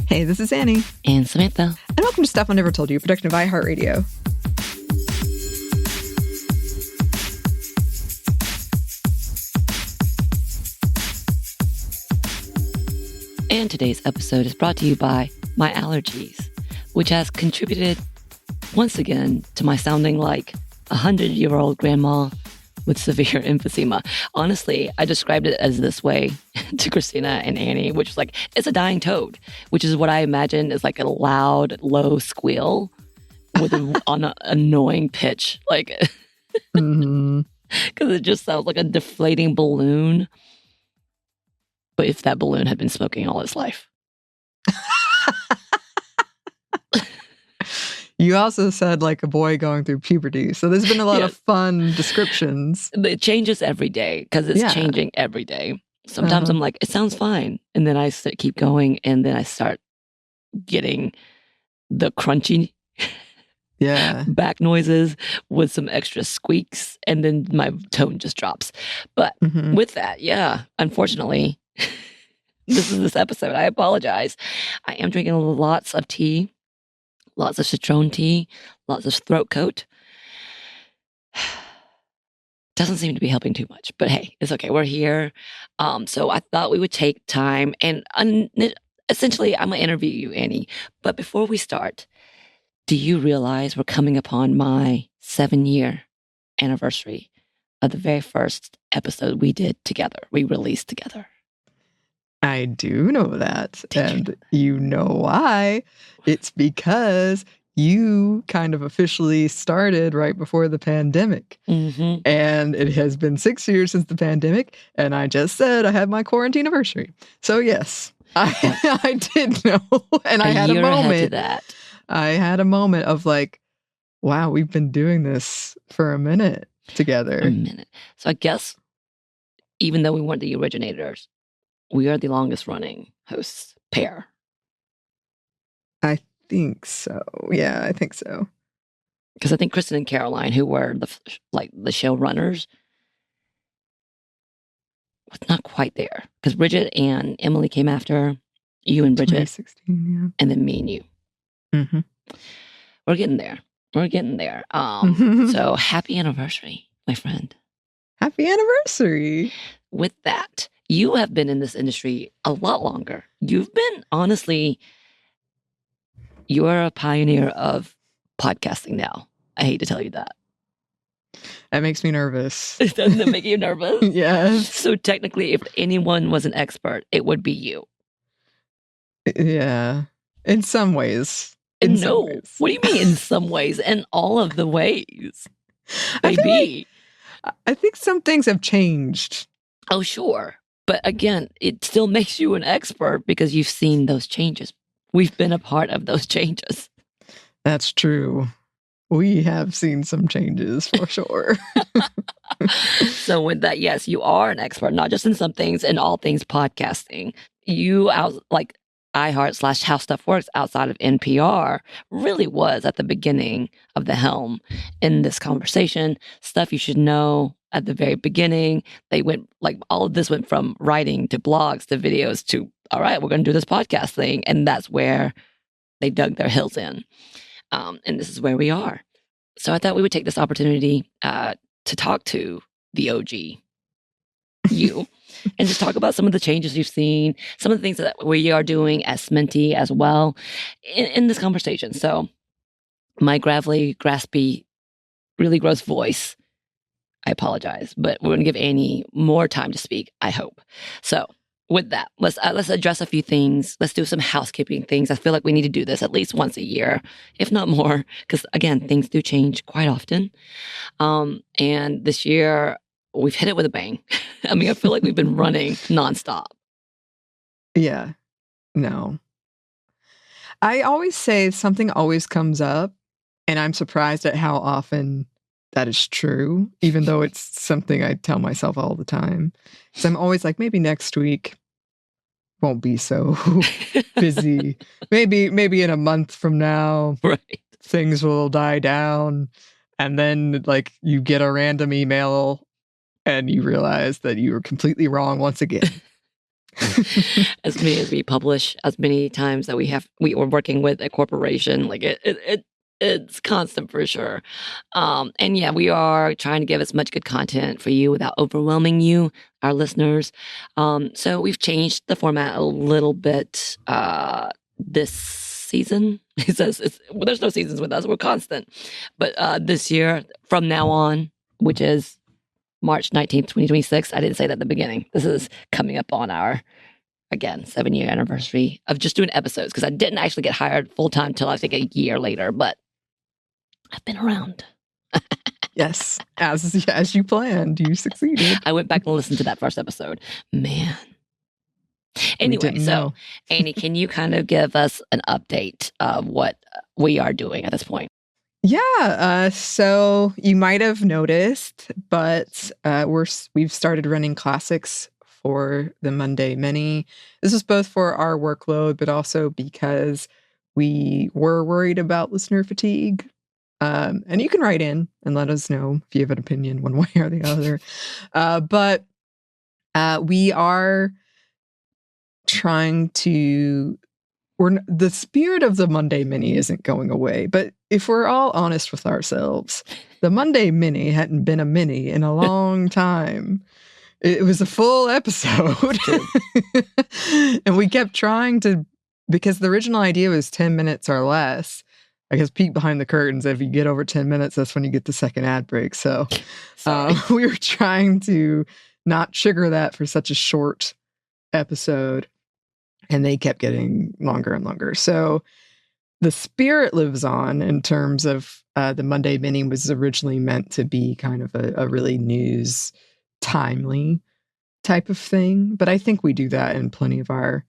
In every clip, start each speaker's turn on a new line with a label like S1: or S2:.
S1: Hey, this is Anney.
S2: And Samantha.
S1: And welcome to Stuff I Never Told You, a production of iHeartRadio.
S2: And today's episode is brought to you by my allergies, which has contributed once again to my sounding like a 100-year-old grandma with severe emphysema. Honestly, I described it as this way to Christina and Anney, which was like, it's a dying toad, which is what I imagine is like a loud, low squeal with on an annoying pitch. Like, because it just sounds like a deflating balloon. But if that balloon had been smoking all its life.
S1: You also said like a boy going through puberty. So there's been a lot of fun descriptions.
S2: It changes every day because it's changing every day. Sometimes I'm like, it sounds fine. And then I keep going and then I start getting the crunchy back noises with some extra squeaks. And then my tone just drops. But with that, unfortunately, this is this episode. I apologize. I am drinking lots of tea. Lots of citron tea, lots of throat coat. Doesn't seem to be helping too much, but hey, it's okay. We're here. So I thought we would take time and essentially I'm going to interview you, Anney. But before we start, do you realize we're coming upon my 7-year anniversary of the very first episode we did together, we released together?
S1: I do know that. And you know why. It's because you kind of officially started right before the pandemic. And it has been 6 years since the pandemic. And I just said I had my quarantine anniversary. So yes, I did know. And I had a moment. I had a moment of like, wow, we've been doing this for a minute together.
S2: So I guess even though we weren't the originators, we are the longest running hosts pair.
S1: I think so. Yeah, I think so.
S2: Because I think Kristen and Caroline, who were the show runners, was not quite there. Because Bridget and Emily came after you and Bridget.
S1: 2016,
S2: and then me and you. We're getting there. So happy anniversary, my friend.
S1: Happy anniversary.
S2: With that, you have been in this industry a lot longer. You've been, honestly, you're a pioneer of podcasting now. I hate to tell you that.
S1: That makes me nervous.
S2: Doesn't it make you nervous?
S1: Yes.
S2: So technically, if anyone was an expert, it would be you.
S1: Yeah. In some ways.
S2: Some ways. What do you mean in some ways? In all of the ways. Maybe.
S1: I think some things have changed.
S2: Oh, sure. But again, it still makes you an expert because you've seen those changes. We've been a part of those changes.
S1: That's true. We have seen some changes for sure.
S2: So with that, yes, you are an expert, not just in some things, in all things podcasting. You like iHeart / How Stuff Works outside of NPR really was at the beginning of the helm in this conversation. Stuff you should know at the very beginning. They went all of this went from writing to blogs to videos to, all right, we're going to do this podcast thing. And that's where they dug their heels in. And this is where we are. So I thought we would take this opportunity to talk to the OG, you, and just talk about some of the changes you've seen, some of the things that we are doing as SMNTY as well in this conversation. So my gravelly, graspy, really gross voice, I apologize, but we're going to give Anney more time to speak, I hope. So with that, let's address a few things. Let's do some housekeeping things. I feel like we need to do this at least once a year, if not more, because again, things do change quite often. And this year, we've hit it with a bang. I mean, I feel like we've been running nonstop.
S1: Yeah. No. I always say something always comes up, and I'm surprised at how often that is true, even though it's something I tell myself all the time. So I'm always like, maybe next week won't be so busy. Maybe in a month from now, things will die down. And then like you get a random email and you realize that you were completely wrong once again.
S2: As many as we publish, as many times that we are working with a corporation, like it's constant for sure. And yeah, we are trying to give as much good content for you without overwhelming you, our listeners. So we've changed the format a little bit this season. He says there's no seasons with us. We're constant. But this year, from now on, which is March 19th, 2026. I didn't say that at the beginning. This is coming up on our, again, 7-year anniversary of just doing episodes, because I didn't actually get hired full-time till I think a year later, but I've been around.
S1: Yes, as you planned, you succeeded.
S2: I went back and listened to that first episode. Man. Anyway, so Anney, can you kind of give us an update of what we are doing at this point?
S1: Yeah, so you might have noticed, but we've started running classics for the Monday Mini. This is both for our workload, but also because we were worried about listener fatigue. And you can write in and let us know if you have an opinion one way or the other. But we are trying to... the spirit of the Monday Mini isn't going away, but if we're all honest with ourselves, the Monday Mini hadn't been a mini in a long time. It was a full episode. And we kept trying to, because the original idea was 10 minutes or less. I guess peek behind the curtains. If you get over 10 minutes, that's when you get the second ad break. So we were trying to not trigger that for such a short episode. And they kept getting longer and longer. So the spirit lives on in terms of the Monday Mini was originally meant to be kind of a really news timely type of thing. But I think we do that in plenty of our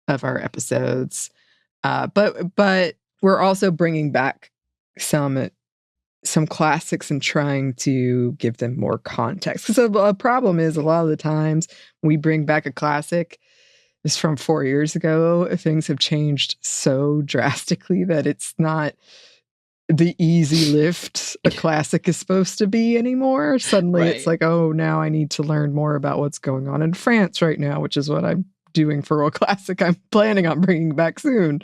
S1: episodes. But we're also bringing back some classics and trying to give them more context. Because a problem is a lot of the times we bring back a classic, it's from 4 years ago. Things have changed so drastically that it's not the easy lift a classic is supposed to be anymore. Suddenly It's like, oh, now I need to learn more about what's going on in France right now, which is what I'm doing for a classic I'm planning on bringing back soon.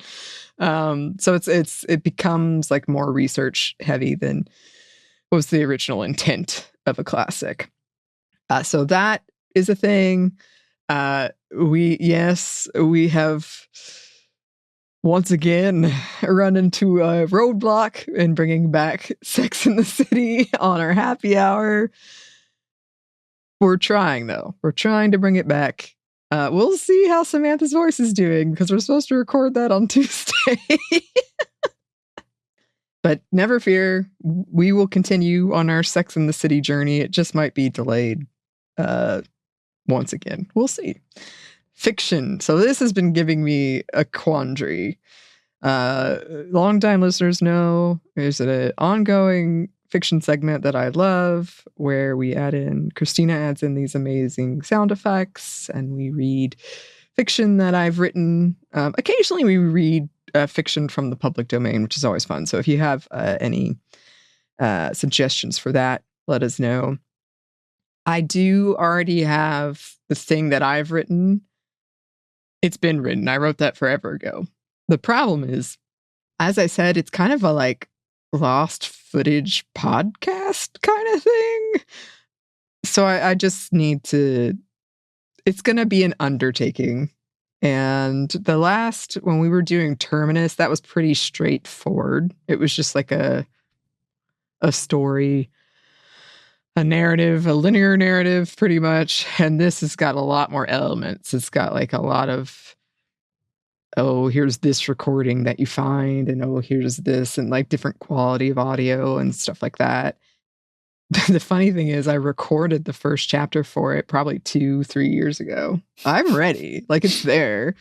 S1: So it becomes like more research heavy than was the original intent of a classic. So that is a thing. We have once again run into a roadblock in bringing back Sex and the City on our happy hour. We're trying, though. We're trying to bring it back. We'll see how Samantha's voice is doing, because we're supposed to record that on Tuesday. But never fear, we will continue on our Sex and the City journey. It just might be delayed once again. We'll see. Fiction. So this has been giving me a quandary. Longtime listeners know there's an ongoing fiction segment that I love where Christina adds in these amazing sound effects and we read fiction that I've written. Occasionally we read fiction from the public domain, which is always fun. So if you have any suggestions for that, let us know. I do already have the thing that I've written. It's been written. I wrote that forever ago. The problem is, as I said, it's kind of a like lost footage podcast kind of thing. So I just need to, it's going to be an undertaking. And when we were doing Terminus, that was pretty straightforward. It was just like a story, a narrative, a linear narrative, pretty much. And this has got a lot more elements. It's got like a lot of, oh, here's this recording that you find, and oh, here's this, and like different quality of audio and stuff like that. The funny thing is I recorded the first chapter for it probably 2-3 years ago. I'm ready. Like, it's there.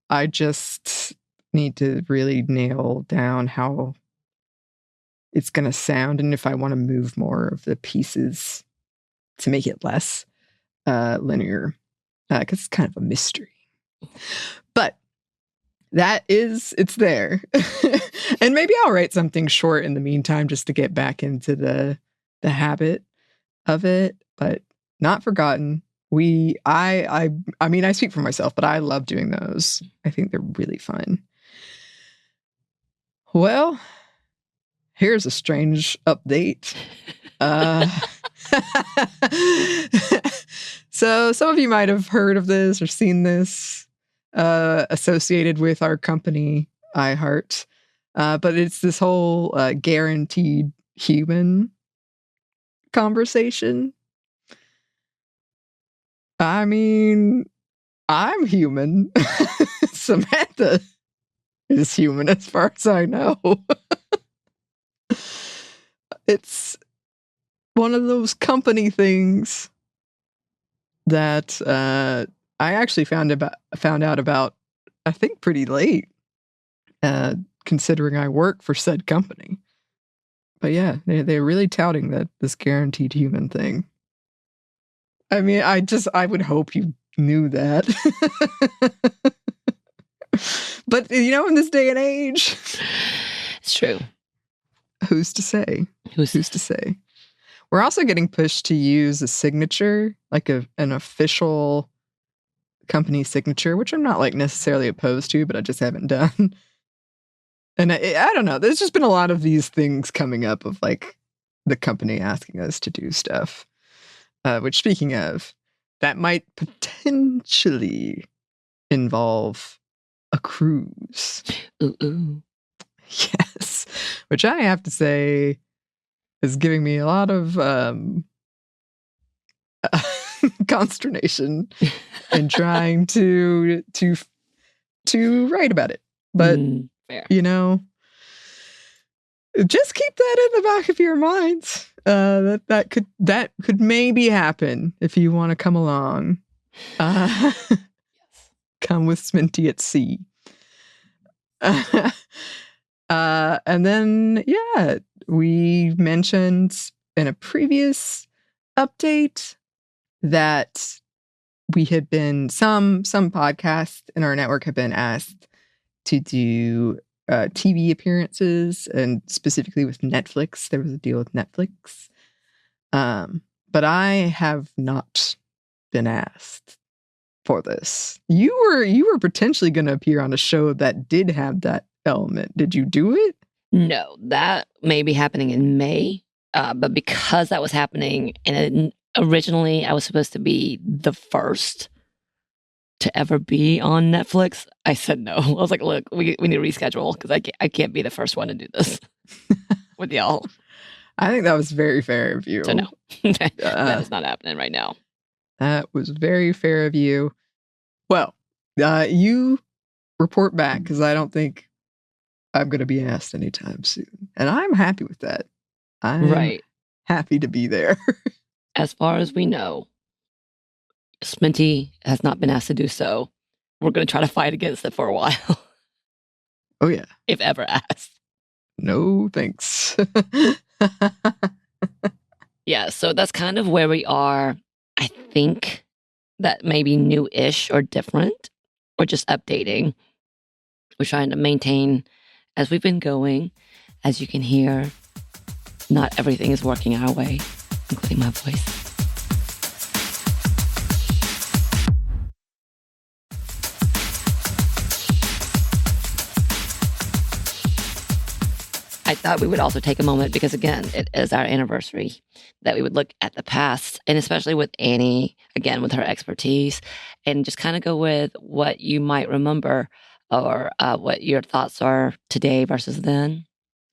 S1: I just need to really nail down how it's going to sound and if I want to move more of the pieces to make it less linear, because it's kind of a mystery. But it's there. And maybe I'll write something short in the meantime just to get back into the habit of it, but not forgotten. I mean, I speak for myself, but I love doing those. I think they're really fun. Well, here's a strange update. So some of you might have heard of this or seen this associated with our company, iHeart. But it's this whole guaranteed human conversation. I mean, I'm human. Samantha is human as far as I know. It's one of those company things that I actually found out about, I think, pretty late, considering I work for said company. But yeah, they're really touting this guaranteed human thing. I mean, I would hope you knew that. But, in this day and age...
S2: It's true.
S1: Who's to say? Who's to say? We're also getting pushed to use a signature, like an official company signature, which I'm not necessarily opposed to, but I just haven't done. And I don't know. There's just been a lot of these things coming up of the company asking us to do stuff. Which, speaking of, that might potentially involve a cruise.
S2: Ooh.
S1: Yes. Which I have to say is giving me a lot of consternation in trying to write about it. But
S2: fair.
S1: Just keep that in the back of your minds. That could maybe happen if you want to come along.
S2: Yes.
S1: Come with SMNTY at sea. And then, yeah, we mentioned in a previous update that we had been, some podcasts in our network have been asked to do TV appearances, and specifically with Netflix. There was a deal with Netflix. But I have not been asked for this. You were potentially going to appear on a show that did have that element. Did you do it?
S2: No, that may be happening in May. But because that was happening, and originally I was supposed to be the first to ever be on Netflix, I said no. I was like, look, we need to reschedule because I can't be the first one to do this with y'all.
S1: I think that was very fair of you.
S2: So no, that is not happening right now.
S1: That was very fair of you. Well, you report back, because I don't think I'm going to be asked anytime soon. And I'm happy with that. I'm happy to be there.
S2: As far as we know, SMNTY has not been asked to do so. We're going to try to fight against it for a while.
S1: Oh, yeah.
S2: If ever asked.
S1: No, thanks.
S2: Yeah, so that's kind of where we are. I think that may be new-ish or different, or just updating. We're trying to maintain as we've been going. As you can hear, not everything is working our way, including my voice. I thought we would also take a moment, because again, it is our anniversary, that we would look at the past, and especially with Anney, again, with her expertise, and just kind of go with what you might remember, or what your thoughts are today versus then,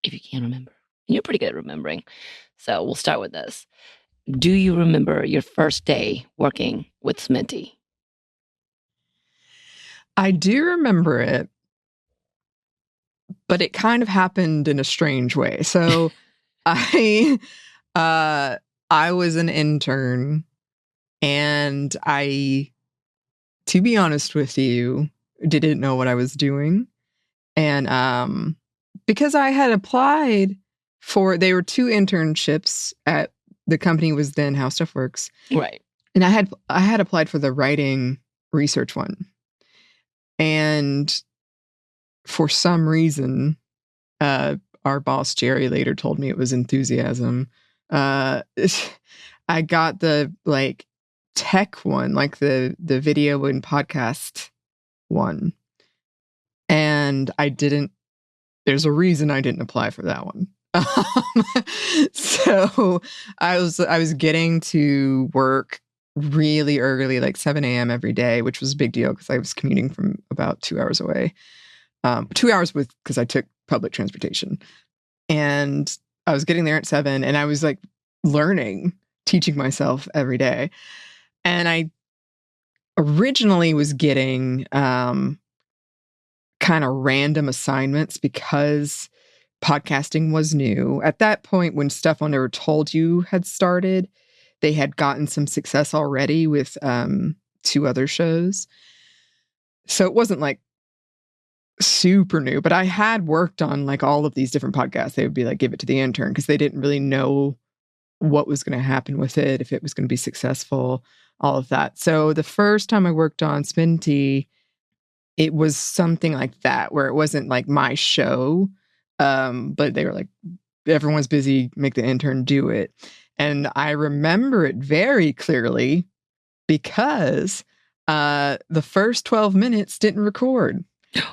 S2: if you can remember. You're pretty good at remembering. So we'll start with this. Do you remember your first day working with SMNTY?
S1: I do remember it. But it kind of happened in a strange way. So I was an intern, and to be honest with you, didn't know what I was doing. And because I had applied there were 2 internships at the company, was then How Stuff Works.
S2: Right.
S1: And I had applied for the writing research one. And for some reason, our boss, Jerry, later told me it was enthusiasm. I got the tech one, like the video and podcast one. And there's a reason I didn't apply for that one. So I was getting to work really early, like 7 a.m. every day, which was a big deal because I was commuting from about 2 hours away. 2 hours because I took public transportation. And I was getting there at 7, and I was like teaching myself every day. And I originally was getting kind of random assignments because podcasting was new. At that point, when Stuff I Never Told You had started, they had gotten some success already with 2 other shows. So it wasn't like super new, but I had worked on like all of these different podcasts. They would be like, give it to the intern, because they didn't really know what was going to happen with it, if it was going to be successful, all of that. So the first time I worked on SMNTY, it was something like that, where it wasn't like my show, but they were like, everyone's busy, make the intern do it. And I remember it very clearly because the first 12 minutes didn't record.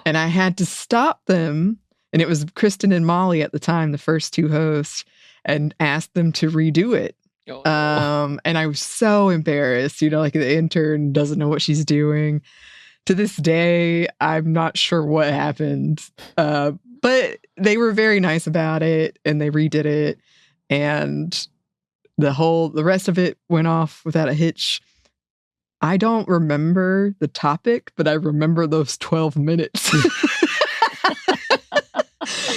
S1: And I had to stop them. And it was Kristen and Molly at the time, the first 2 hosts, and ask them to redo it. And I was so embarrassed, like the intern doesn't know what she's doing. To this day, I'm not sure what happened. But they were very nice about it, and they redid it. And the rest of it went off without a hitch. I don't remember the topic, but I remember those 12 minutes.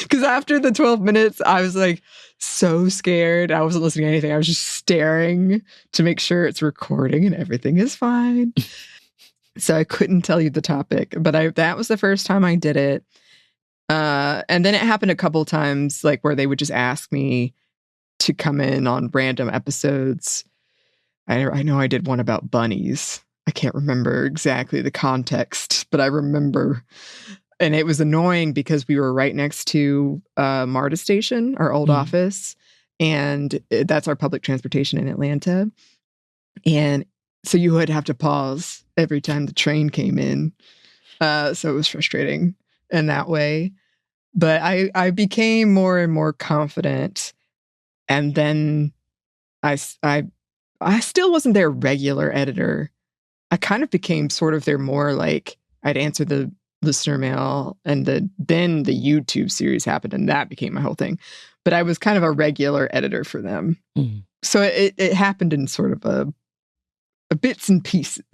S1: Because after the 12 minutes, I was like so scared. I wasn't listening to anything. I was just staring to make sure it's recording and everything is fine. So I couldn't tell you the topic, but that was the first time I did it. And then it happened a couple times, like where they would just ask me to come in on random episodes. I know I did one about bunnies. I can't remember exactly the context, but I remember. And it was annoying because we were right next to MARTA station, our old office. And that's our public transportation in Atlanta. And so you would have to pause every time the train came in. So it was frustrating in that way. But I became more and more confident. And then I still wasn't their regular editor. I kind of became sort of their more like, I'd answer the listener mail, and then the YouTube series happened, and that became my whole thing. But I was kind of a regular editor for them. So it happened in sort of a bits and pieces.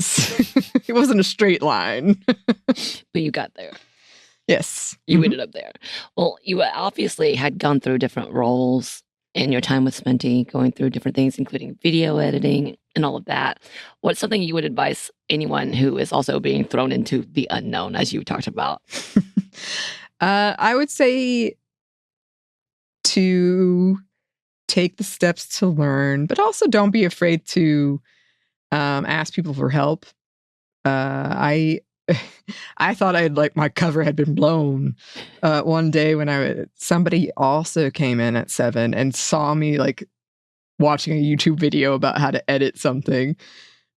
S1: It wasn't a straight line.
S2: But you got there.
S1: Yes.
S2: You ended up there. Well, you obviously had gone through different roles in your time with SMNTY, going through different things, including video editing and all of that. What's something you would advise anyone who is also being thrown into the unknown, as you talked about?
S1: I would say to take the steps to learn, but also don't be afraid to ask people for help. I thought my cover had been blown one day when somebody also came in at 7 and saw me like watching a YouTube video about how to edit something.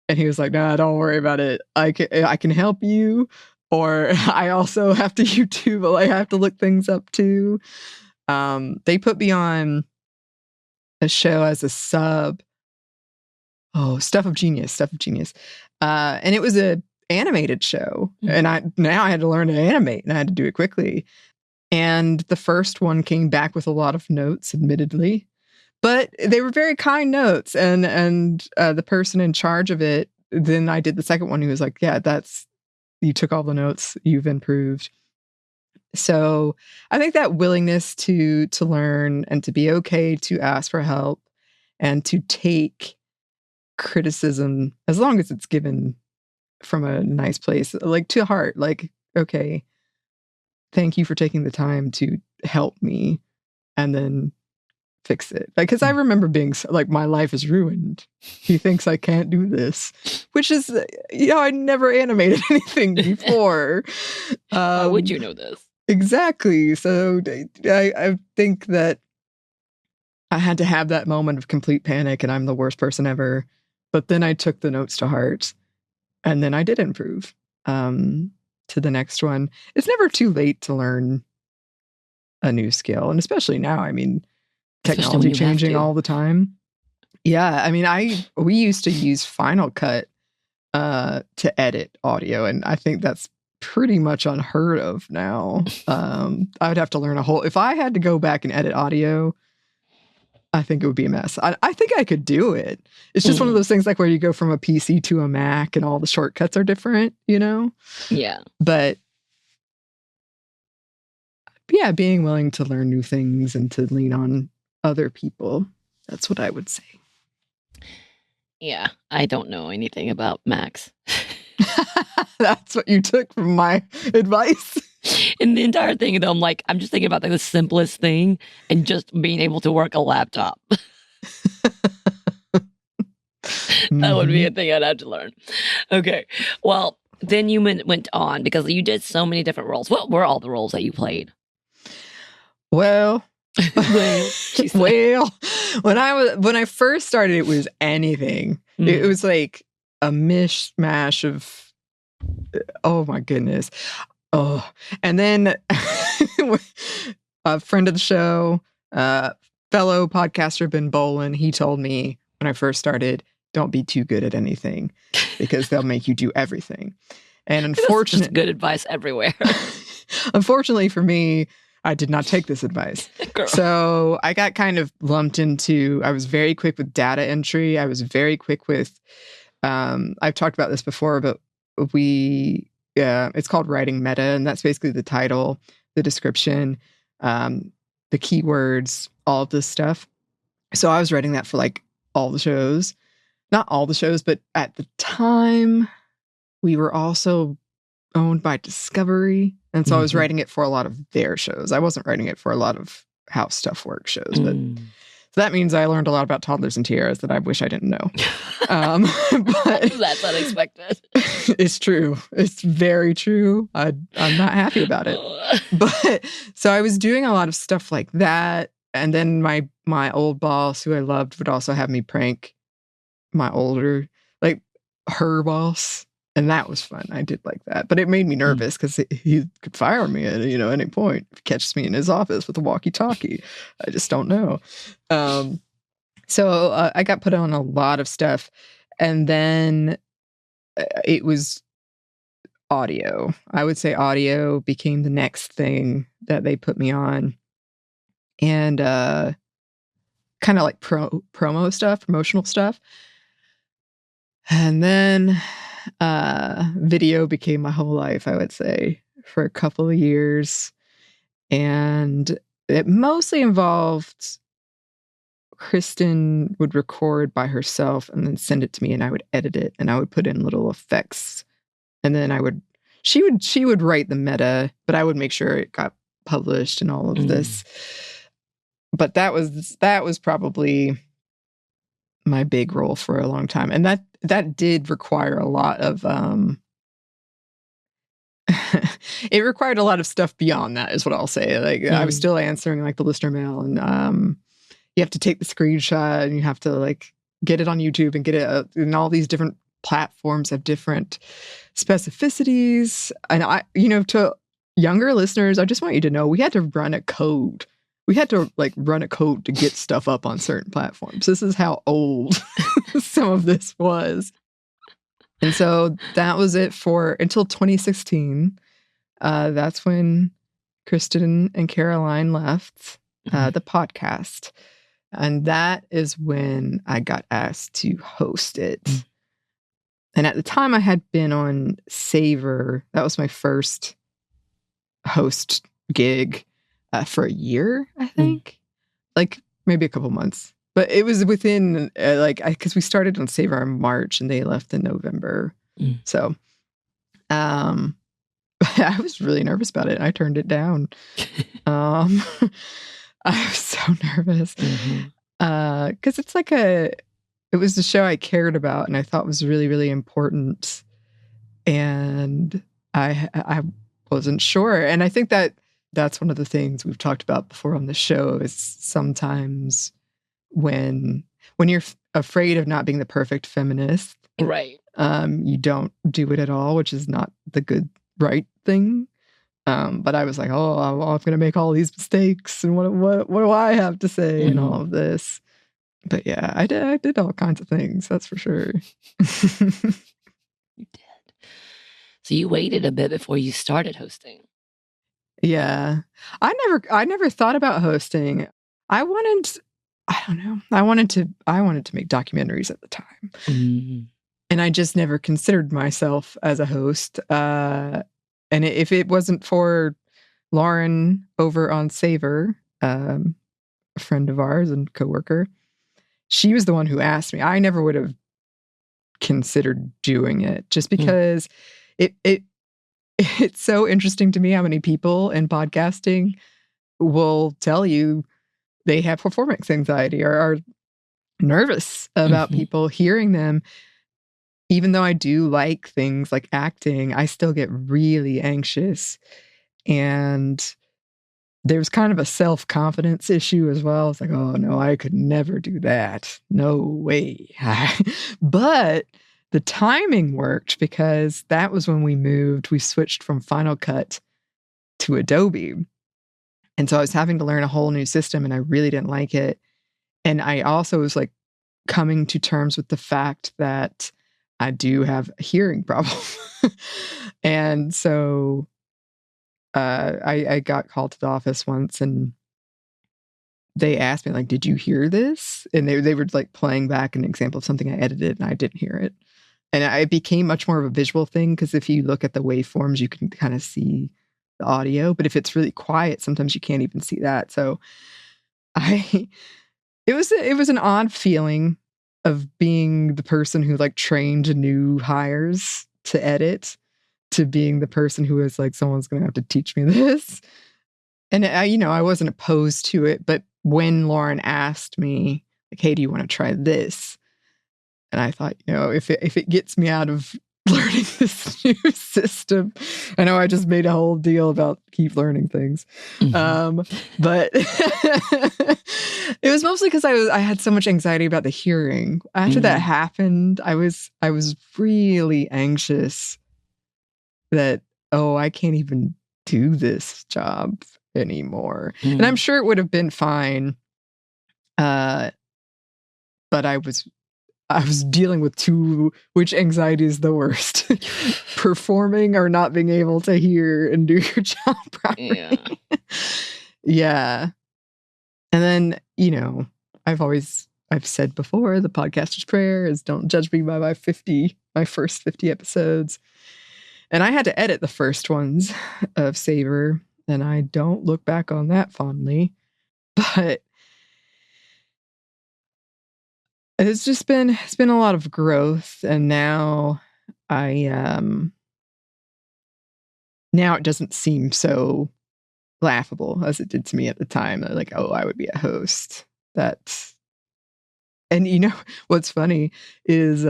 S1: And he was like, "Nah, don't worry about it. I can help you." Or I also have to YouTube, I have to look things up too. They put me on a show as a sub. Oh, Stuff of Genius. And it was a animated show. And now I had to learn to animate, and I had to do it quickly. And the first one came back with a lot of notes, admittedly, but they were very kind notes. And the person in charge of it, then I did the second one. He was like, "Yeah, you took all the notes, you've improved." So I think that willingness to learn and to be okay to ask for help and to take criticism, as long as it's given from a nice place, like to heart, like, okay, thank you for taking the time to help me, and then fix it. Like, because I remember being like, my life is ruined. He thinks I can't do this, which is, I never animated anything before.
S2: How would you know this?
S1: Exactly. So I think that I had to have that moment of complete panic, and I'm the worst person ever. But then I took the notes to heart, and then I did improve to the next one. It's never too late to learn a new skill. And especially now, I mean, technology changing all the time. Yeah. I mean, we used to use Final Cut to edit audio, and I think that's pretty much unheard of now. I would have to learn if I had to go back and edit audio, I think it would be a mess. I think I could do it. It's just one of those things like where you go from a PC to a Mac and all the shortcuts are different, you know?
S2: Yeah.
S1: But yeah, being willing to learn new things and to lean on other people, that's what I would say.
S2: Yeah, I don't know anything about Macs.
S1: That's what you took from my advice.
S2: And the entire thing, though, I'm just thinking about the simplest thing and just being able to work a laptop. That would be a thing I'd have to learn. Okay. Well, then you went on because you did so many different roles. What were all the roles that you played?
S1: Well, when I first started, it was anything. It was like a mishmash of, oh my goodness. Oh, and then a friend of the show, fellow podcaster Ben Bolin, he told me when I first started, don't be too good at anything because they'll make you do everything. And unfortunately,
S2: just good advice everywhere.
S1: Unfortunately for me, I did not take this advice. So I got kind of lumped into, I was very quick with data entry. I was very quick with, I've talked about this before, but it's called writing meta, and that's basically the title, the description, the keywords, all of this stuff. So I was writing that for like all the shows. Not all the shows, but at the time, we were also owned by Discovery. And so I was writing it for a lot of their shows. I wasn't writing it for a lot of How Stuff Works shows. But so that means I learned a lot about toddlers and tiaras that I wish I didn't know. But
S2: that's unexpected.
S1: It's true. It's very true. I'm not happy about it. But so I was doing a lot of stuff like that. And then my old boss, who I loved, would also have me prank my older, like her boss. And that was fun. I did like that. But it made me nervous because he could fire me at, any point. If he catches me in his office with a walkie-talkie. I just don't know. So I got put on a lot of stuff. And then it was audio. I would say audio became the next thing that they put me on. And kind of like promotional stuff. And then video became my whole life, I would say, for a couple of years. And it mostly involved Kristen would record by herself and then send it to me, and I would edit it, and I would put in little effects. And then she would write the meta, but I would make sure it got published and all of this. But that was probably my big role for a long time. And that did require a lot of it required a lot of stuff beyond that, is what I'll say. Like I was still answering like the listener mail, and you have to take the screenshot and you have to like get it on YouTube and get it and all these different platforms have different specificities. And to younger listeners, I just want you to know we had to run a code. We had to run a code to get stuff up on certain platforms. This is how old some of this was. And so that was it until 2016. That's when Kristen and Caroline left the podcast. And that is when I got asked to host it. And at the time I had been on Savor. That was my first host gig. For a year, I think, like maybe a couple months, but it was within because we started on Savor in March and they left in November. So, I was really nervous about it. I turned it down. I was so nervous because it was the show I cared about and I thought was really, really important, and I wasn't sure, and I think that's one of the things we've talked about before on the show is sometimes when you're afraid of not being the perfect feminist.
S2: Right.
S1: You don't do it at all, which is not the good, right thing. But I was like, oh, I'm going to make all these mistakes, and what do I have to say in all of this? But yeah, I did all kinds of things. That's for sure.
S2: You did. So you waited a bit before you started hosting.
S1: Yeah, I never thought about hosting. I wanted to make documentaries at the time, and I just never considered myself as a host. And if it wasn't for Lauren over on Savor, a friend of ours and coworker, she was the one who asked me. I never would have considered doing it, just because it's so interesting to me how many people in podcasting will tell you they have performance anxiety or are nervous about people hearing them. Even though I do like things like acting, I still get really anxious. And there's kind of a self-confidence issue as well. It's like, oh no, I could never do that. No way. But the timing worked, because that was when we switched from Final Cut to Adobe. And so I was having to learn a whole new system, and I really didn't like it. And I also was like coming to terms with the fact that I do have a hearing problem. And so I got called to the office once, and they asked me, like, did you hear this? And they were like playing back an example of something I edited, and I didn't hear it. And it became much more of a visual thing, because if you look at the waveforms, you can kind of see the audio. But if it's really quiet, sometimes you can't even see that. So it was an odd feeling of being the person who like trained new hires to edit, to being the person who is like, someone's going to have to teach me this. And I wasn't opposed to it, but when Lauren asked me, like, hey, do you want to try this? And I thought, if it gets me out of learning this new system, I know I just made a whole deal about keep learning things. But it was mostly because I had so much anxiety about the hearing. After that happened, I was really anxious that, I can't even do this job anymore. And I'm sure it would have been fine. But I was dealing with which anxiety is the worst? Performing or not being able to hear and do your job properly. Yeah. And then, I've said before, the podcaster's prayer is, don't judge me by my first 50 episodes. And I had to edit the first ones of Savor, and I don't look back on that fondly. But it's been a lot of growth, and now now it doesn't seem so laughable as it did to me at the time. Like, I would be a host. And what's funny is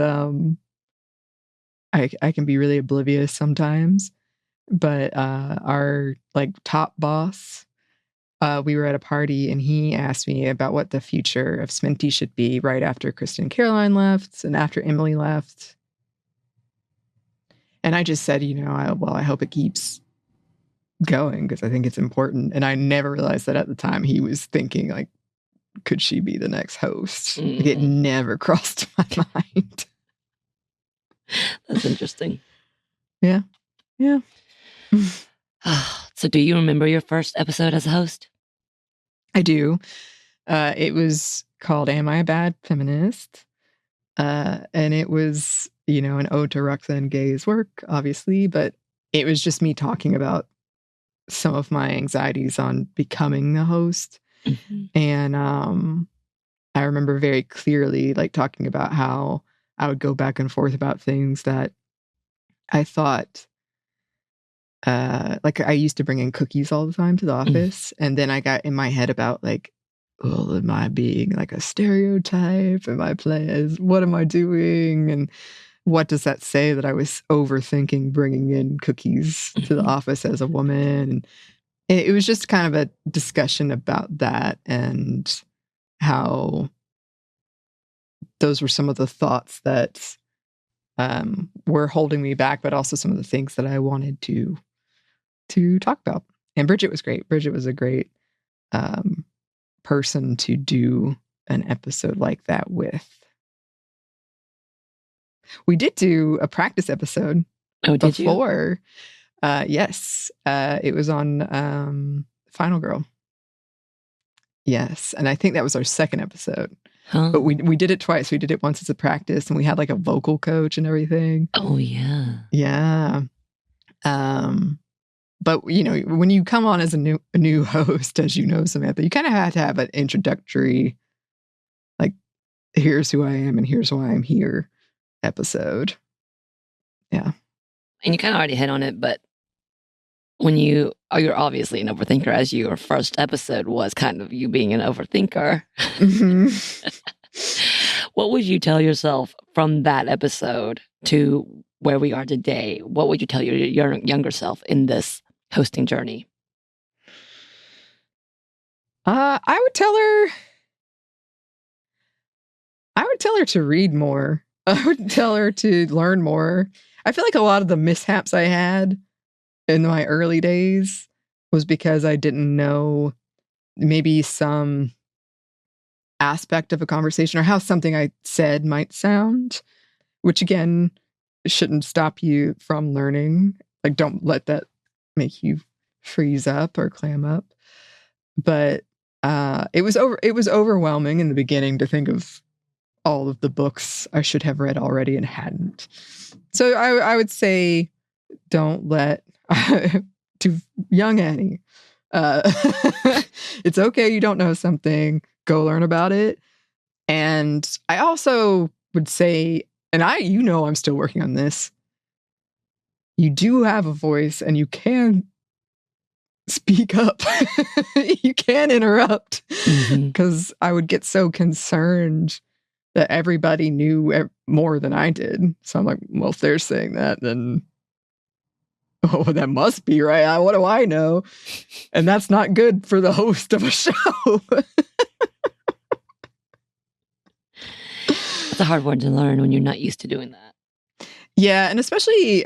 S1: I can be really oblivious sometimes, but our like top boss, we were at a party, and he asked me about what the future of SMNTY should be right after Kristen and Caroline left and after Emily left. And I just said, I hope it keeps going, because I think it's important. And I never realized that at the time he was thinking, like, could she be the next host? Like, it never crossed my mind.
S2: That's interesting.
S1: Yeah.
S2: So do you remember your first episode as a host?
S1: I do. It was called Am I a Bad Feminist? And it was, an ode to Roxanne Gay's work, obviously, but it was just me talking about some of my anxieties on becoming a host. And I remember very clearly, like, talking about how I would go back and forth about things that I thought, like, I used to bring in cookies all the time to the office. And then I got in my head about, like, well, am I being like a stereotype? What am I doing? And what does that say that I was overthinking bringing in cookies to the office as a woman? And it was just kind of a discussion about that, and how those were some of the thoughts that were holding me back, but also some of the things that I wanted to talk about. And Bridget was great. Bridget was a great person to do an episode like that with. We did do a practice episode before. Yes. It was on Final Girl. Yes. And I think that was our second episode.
S2: Huh.
S1: But we did it twice. We did it once as a practice, and we had like a vocal coach and everything.
S2: Oh, yeah.
S1: Yeah. But, you know, when you come on as a new host, as you know, Samantha, you kind of have to have an introductory, like, here's who I am and here's why I'm here episode. Yeah.
S2: And you kind of already hit on it, but when you're obviously an overthinker, as your first episode was kind of you being an overthinker.
S1: Mm-hmm.
S2: What would you tell yourself from that episode to where we are today? What would you tell your younger self in this hosting journey?
S1: I would tell her to read more. I would tell her to learn more. I feel like a lot of the mishaps I had in my early days was because I didn't know maybe some aspect of a conversation or how something I said might sound, which again shouldn't stop you from learning. Like, don't let that make you freeze up or clam up. But it was overwhelming in the beginning to think of all of the books I should have read already and hadn't. So I would say, don't let to young Anney. It's okay you don't know something. Go learn about it. And I also would say, and I'm still working on this. You do have a voice and you can speak up. You can interrupt. Because I would get so concerned that everybody knew more than I did. So I'm like, well, if they're saying that, then that must be right. What do I know? And that's not good for the host of a show.
S2: It's a hard word to learn when you're not used to doing that.
S1: Yeah, and especially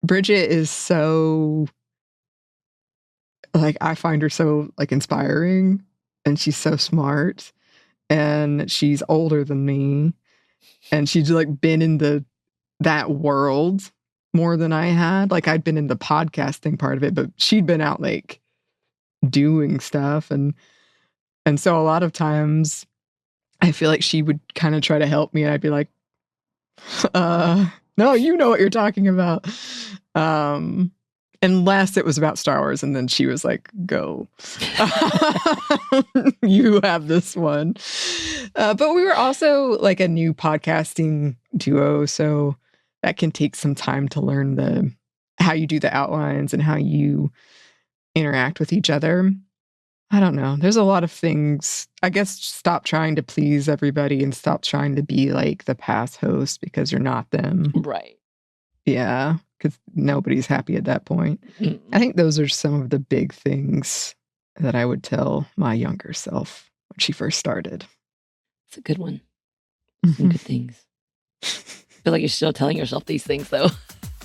S1: Bridget is so, like, I find her so, like, inspiring, and she's so smart, and she's older than me, and she's, like, been in that world more than I had. Like, I'd been in the podcasting part of it, but she'd been out, like, doing stuff, and so a lot of times I feel like she would kind of try to help me, and I'd be like, no, you know what you're talking about. Unless it was about Star Wars, and then she was like, go. You have this one. But we were also like a new podcasting duo, so that can take some time to learn how you do the outlines and how you interact with each other. I don't know. There's a lot of things. I guess stop trying to please everybody and stop trying to be like the past host because you're not them.
S2: Right.
S1: Yeah, because nobody's happy at that point.
S2: Mm.
S1: I think those are some of the big things that I would tell my younger self when she first started.
S2: It's a good one. Some good things. I feel like you're still telling yourself these things, though.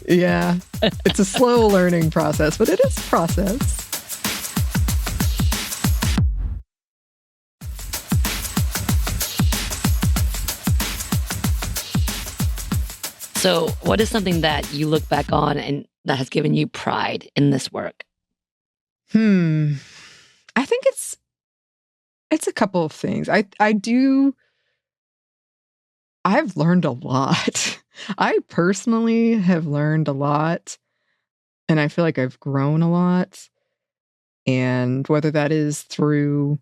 S1: Yeah. It's a slow learning process, but it is a process.
S2: So what is something that you look back on and that has given you pride in this work?
S1: I think it's a couple of things. I've learned a lot. I personally have learned a lot, and I feel like I've grown a lot. And whether that is through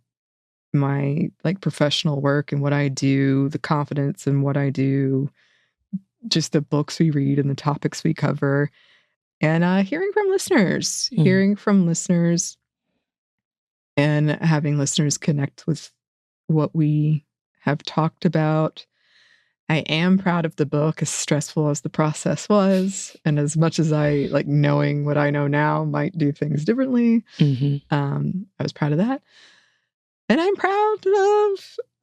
S1: my like professional work and what I do, the confidence in what I do, just the books we read and the topics we cover, and hearing from listeners and having listeners connect with what we have talked about. I am proud of the book, as stressful as the process was, and as much as I like knowing what I know now might do things differently. I was proud of that. And I'm proud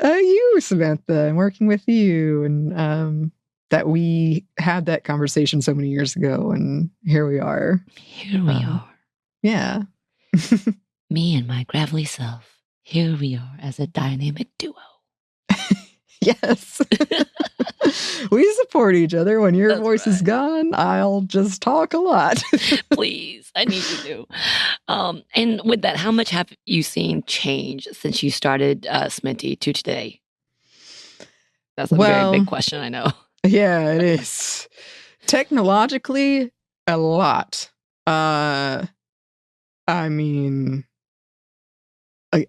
S1: of you, Samantha, and working with you, and that we had that conversation so many years ago, and here we are.
S2: Here we are.
S1: Yeah.
S2: Me and my gravelly self. Here we are as a dynamic duo.
S1: Yes. We support each other. When your voice is
S2: right.
S1: gone, I'll just talk a lot.
S2: Please, I need you to. And with that, how much have you seen change since you started SMNTY to today? That's a very big question, I know.
S1: Yeah, it is. Technologically, a lot. I mean,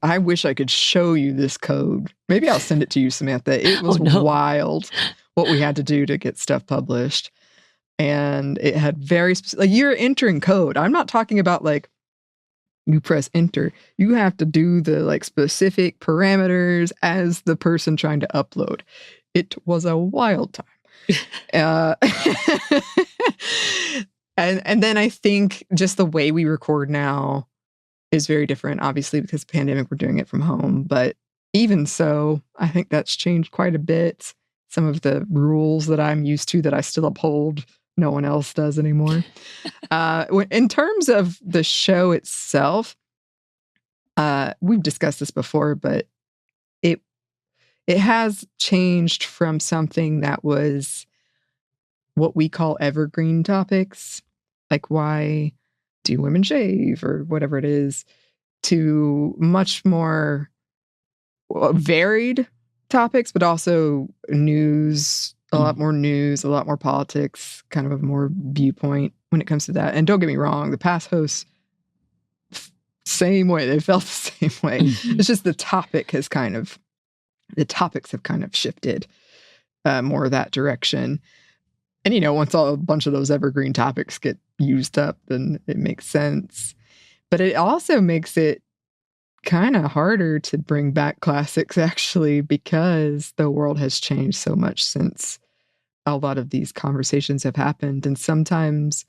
S1: I wish I could show you this code. Maybe I'll send it to you, Samantha. It was wild what we had to do to get stuff published. And it had very specific, like, you're entering code. I'm not talking about like you press enter. You have to do the like specific parameters as the person trying to upload. It was a wild time. And then I think just the way we record now is very different, obviously, because of the pandemic, we're doing it from home. But even so, I think that's changed quite a bit. Some of the rules that I'm used to that I still uphold, no one else does anymore. In terms of the show itself, we've discussed this before, but it has changed from something that was what we call evergreen topics, like why do women shave or whatever it is, to much more varied topics, but also news, a lot more news, a lot more politics, kind of a more viewpoint when it comes to that. And don't get me wrong, the past hosts, same way, they felt the same way. It's just the topics have kind of shifted more that direction. And, you know, once a bunch of those evergreen topics get used up, then it makes sense. But it also makes it kind of harder to bring back classics, actually, because the world has changed so much since a lot of these conversations have happened. And sometimes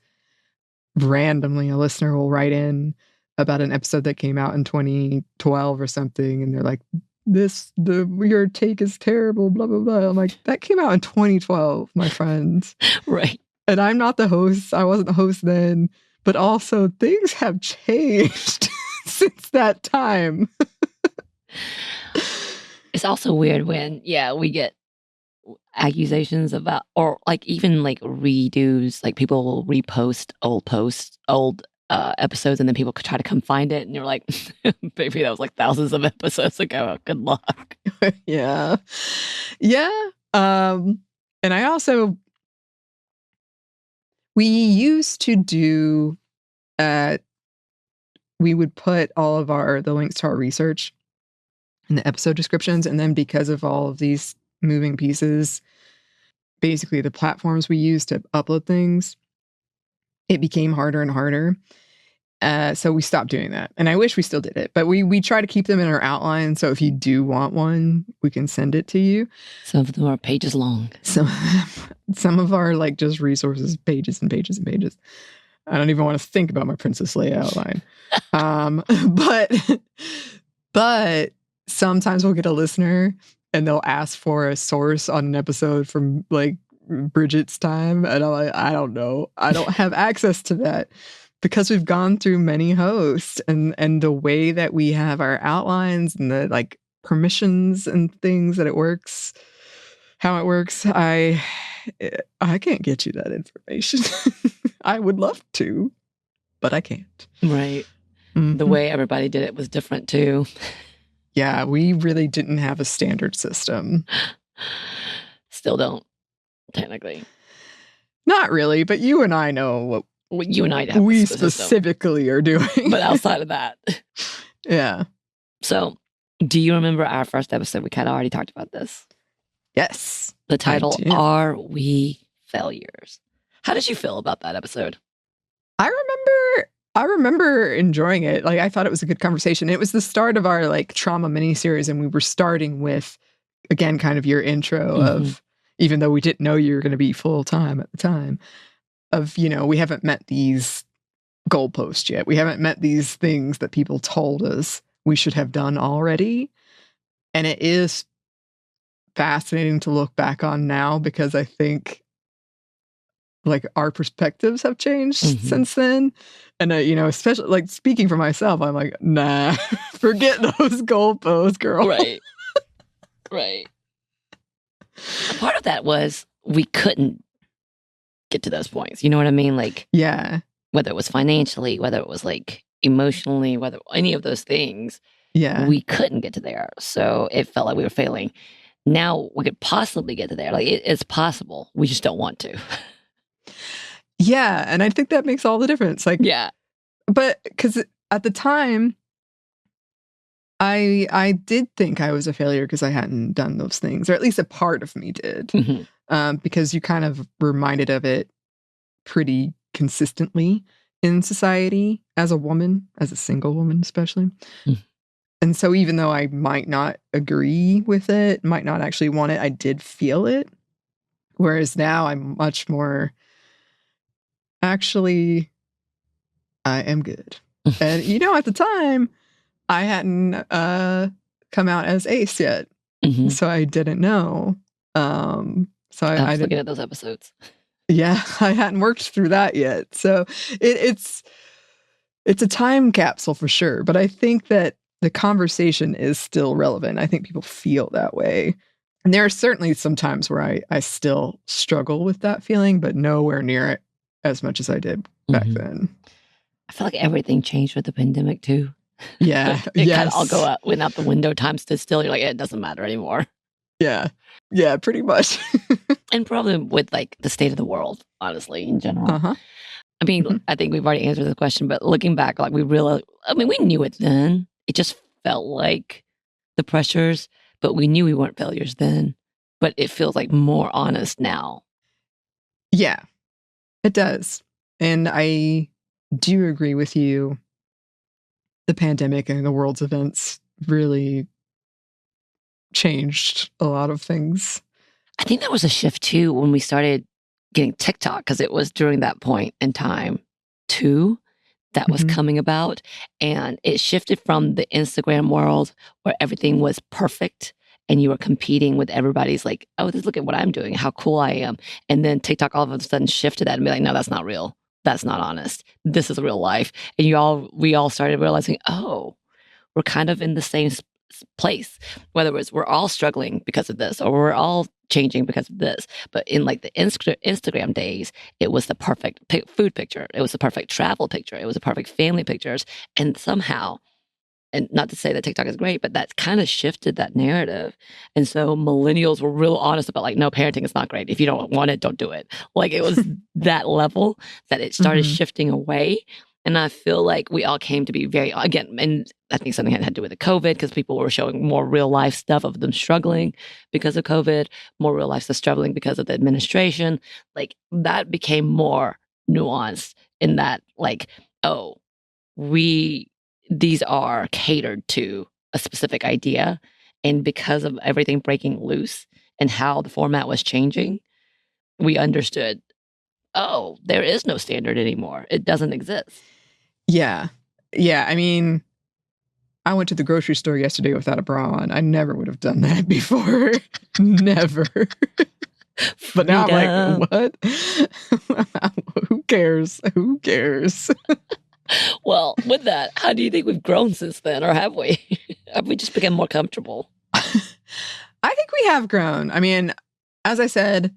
S1: randomly a listener will write in about an episode that came out in 2012 or something, and they're like, your take is terrible, blah, blah, blah. I'm like, that came out in 2012, my friends.
S2: Right.
S1: And I'm not the host. I wasn't the host then. But also, things have changed since that time.
S2: It's also weird when, we get accusations about, or like even like redos, like people will repost old episodes, and then people could try to come find it, and you're like, baby, that was like thousands of episodes ago. Good luck.
S1: Yeah. And I also, we used to do, we would put all of the links to our research in the episode descriptions. And then because of all of these moving pieces, basically the platforms we use to upload things, it became harder and harder. So we stopped doing that. And I wish we still did it, but we try to keep them in our outline. So if you do want one, we can send it to you.
S2: Some of them are pages long.
S1: Some of our like just resources, pages and pages and pages. I don't even want to think about my Princess Leia outline. But sometimes we'll get a listener and they'll ask for a source on an episode from like Bridget's time. And I'm like, I don't know. I don't have access to that. Because we've gone through many hosts, and the way that we have our outlines and the like permissions and things that it works, how it works, I can't get you that information. I would love to, but I can't.
S2: Right. Mm-hmm. The way everybody did it was different too.
S1: Yeah, we really didn't have a standard system.
S2: Still don't, technically.
S1: Not really, but you and I know what
S2: you and I have
S1: we specifically are doing.
S2: But outside of that.
S1: Yeah.
S2: So, do you remember our first episode? We kind of already talked about this.
S1: Yes.
S2: The title, Are We Failures? How did you feel about that episode?
S1: I remember enjoying it. Like, I thought it was a good conversation. It was the start of our like trauma miniseries, and we were starting with, again, kind of your intro of, even though we didn't know you were going to be full time at the time, of, you know, we haven't met these goalposts yet. We haven't met these things that people told us we should have done already. And it is fascinating to look back on now because I think like our perspectives have changed since then. And, especially like speaking for myself, I'm like, nah, forget those goalposts, girl.
S2: Right. Right. A part of that was we couldn't get to those points. You know what I mean? Like,
S1: yeah.
S2: Whether it was financially, whether it was like emotionally, whether any of those things,
S1: yeah,
S2: we couldn't get to there. So it felt like we were failing. Now we could possibly get to there. Like it's possible. We just don't want to.
S1: Yeah. And I think that makes all the difference. Like,
S2: yeah.
S1: But because at the time, I did think I was a failure because I hadn't done those things, or at least a part of me did, because you kind of reminded of it pretty consistently in society as a woman, as a single woman especially. And so even though I might not agree with it, might not actually want it, I did feel it. Whereas now I'm much more, actually, I am good. And, at the time, I hadn't come out as ace yet. So I didn't know. So I
S2: was looking at those episodes.
S1: Yeah, I hadn't worked through that yet. So it's a time capsule for sure. But I think that the conversation is still relevant. I think people feel that way. And there are certainly some times where I still struggle with that feeling, but nowhere near it as much as I did back then.
S2: I feel like everything changed with the pandemic too.
S1: Yeah.
S2: It kind of all went out the window, time stood still. You're like, it doesn't matter anymore.
S1: Yeah. Yeah, pretty much.
S2: And probably with like the state of the world, honestly, in general. I mean, I think we've already answered this question, but looking back, like we knew it then. It just felt like the pressures, but we knew we weren't failures then. But it feels like more honest now.
S1: Yeah, it does. And I do agree with you. The pandemic and the world's events really changed a lot of things.
S2: I think that was a shift too when we started getting TikTok, because it was during that point in time too that was coming about. And it shifted from the Instagram world where everything was perfect and you were competing with everybody's like, oh, look at what I'm doing, how cool I am. And then TikTok all of a sudden shifted that and be like, no, that's not real. That's not honest. This is real life. And we all started realizing, oh, we're kind of in the same place, whether it's we're all struggling because of this or we're all changing because of this. But in like the Instagram days, it was the perfect food picture. It was the perfect travel picture. It was the perfect family pictures. And somehow, and not to say that TikTok is great, but that kind of shifted that narrative. And so millennials were real honest about like, no, parenting is not great. If you don't want it, don't do it. Like it was that level that it started shifting away. And I feel like we all came to be very, again, and I think something had to do with the COVID because people were showing more real life stuff of them struggling because of COVID, more real life stuff struggling because of the administration. Like that became more nuanced in that, like, oh, these are catered to a specific idea. And because of everything breaking loose and how the format was changing, we understood, oh, there is no standard anymore. It doesn't exist.
S1: Yeah. Yeah. I mean, I went to the grocery store yesterday without a bra on. I never would have done that before. Never. But now I'm like, what? Who cares? Who cares?
S2: Well, with that, how do you think we've grown since then? Or have we? Have we just become more comfortable?
S1: I think we have grown. I mean, as I said,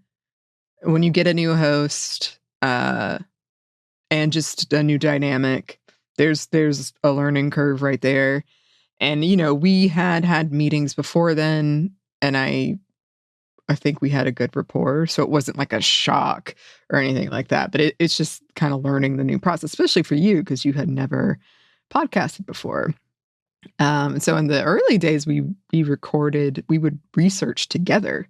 S1: when you get a new host and just a new dynamic, there's a learning curve right there. And, we had meetings before then, and I think we had a good rapport. So it wasn't like a shock or anything like that. But it's just kind of learning the new process, especially for you, because you had never podcasted before. So in the early days, we would research together.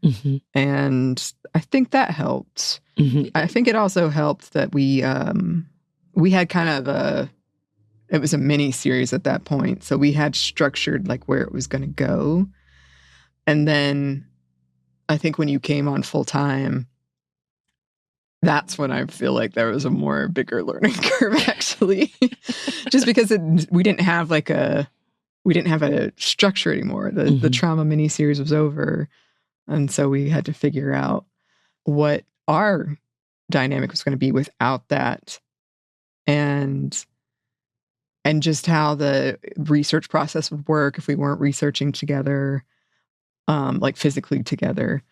S1: And I think that helped. I think it also helped that we had kind of it was a mini series at that point. So we had structured like where it was going to go. And then I think when you came on full time, that's when I feel like there was a bigger learning curve, actually. Just because we didn't have like a we didn't have a structure anymore. The trauma miniseries was over. And so we had to figure out what our dynamic was going to be without that. And just how the research process would work if we weren't researching together, like physically together.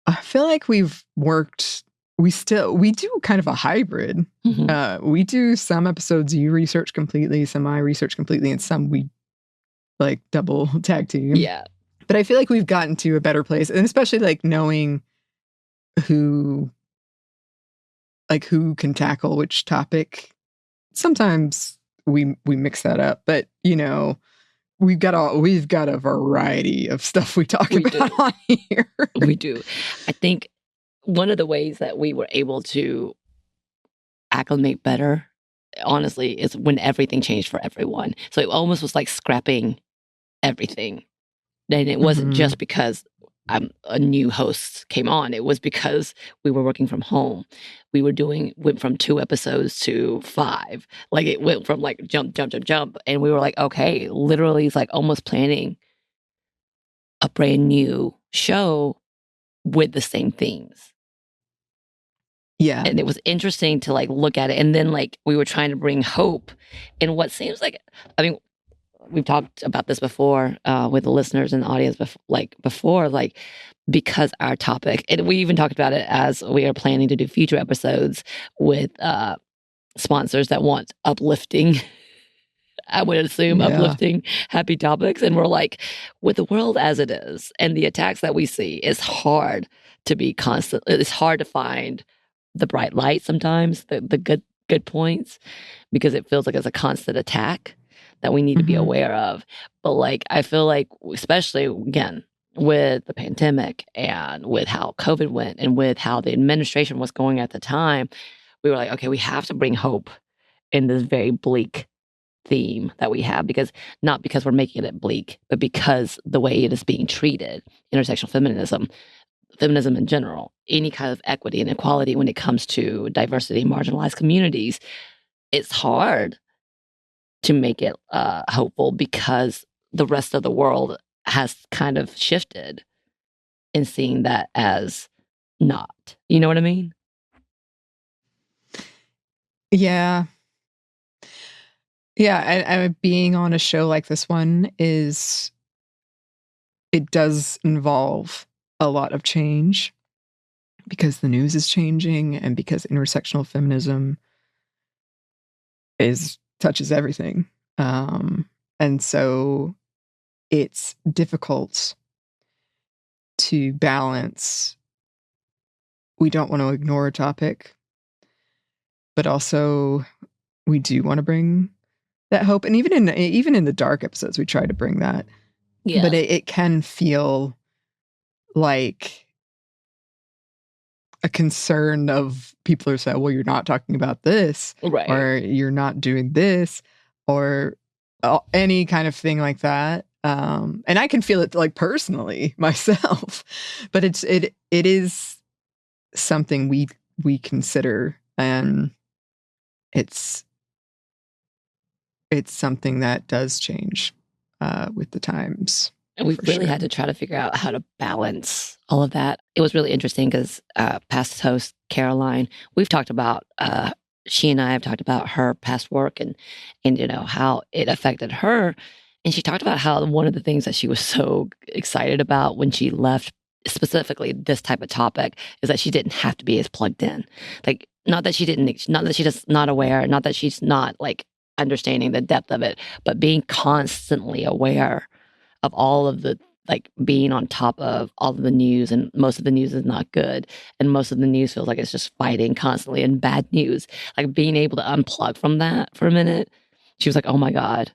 S1: I feel like we've worked, we do kind of a hybrid. We do some episodes you research completely, some I research completely, and some we like double tag team.
S2: Yeah.
S1: But I feel like we've gotten to a better place, and especially like knowing who can tackle which topic. Sometimes we mix that up, but you know, we've got a variety of stuff we talk about on here.
S2: We do. I think one of the ways that we were able to acclimate better, honestly, is when everything changed for everyone. So it almost was like scrapping everything. And it wasn't just because a new host came on. It was because we were working from home. We went from 2 episodes to 5. Like it went from like jump. And we were like, okay, literally it's like almost planning a brand new show with the same themes.
S1: Yeah.
S2: And it was interesting to like look at it. And then like we were trying to bring hope in what seems like, I mean, we've talked about this before with the listeners and the audience before, because our topic, and we even talked about it as we are planning to do future episodes with sponsors that want uplifting, I would assume, uplifting, happy topics. And we're like, with the world as it is and the attacks that we see, it's hard to be constant. It's hard to find the bright light sometimes, the good points, because it feels like it's a constant attack that we need to be aware of. But like, I feel like, especially again, with the pandemic and with how COVID went and with how the administration was going at the time, we were like, okay, we have to bring hope in this very bleak theme that we have, not because we're making it bleak, but because the way it is being treated, intersectional feminism in general, any kind of equity and equality when it comes to diversity, marginalized communities, it's hard to make it hopeful because the rest of the world has kind of shifted in seeing that as not. You know what I mean?
S1: Yeah. Yeah. And being on a show like this one it does involve a lot of change because the news is changing and because intersectional feminism touches everything. And so it's difficult to balance. We don't want to ignore a topic, but also we do want to bring that hope. And even in the dark episodes, we try to bring that. Yeah. But it can feel like a concern of people who say, well, you're not talking about this, right, or you're not doing this, or any kind of thing like that. And I can feel it like personally myself, but it is something we consider, and it's something that does change with the times.
S2: And we've really had to try to figure out how to balance all of that. It was really interesting because past host Caroline, we've talked about, she and I have talked about her past work and you know, how it affected her. And she talked about how one of the things that she was so excited about when she left specifically this type of topic is that she didn't have to be as plugged in. Like, not that she's just not aware, not that she's not like understanding the depth of it, but being constantly aware of all of the, like, being on top of all of the news, and most of the news is not good, and most of the news feels like it's just fighting constantly and bad news. Like, being able to unplug from that for a minute, she was like, oh my God,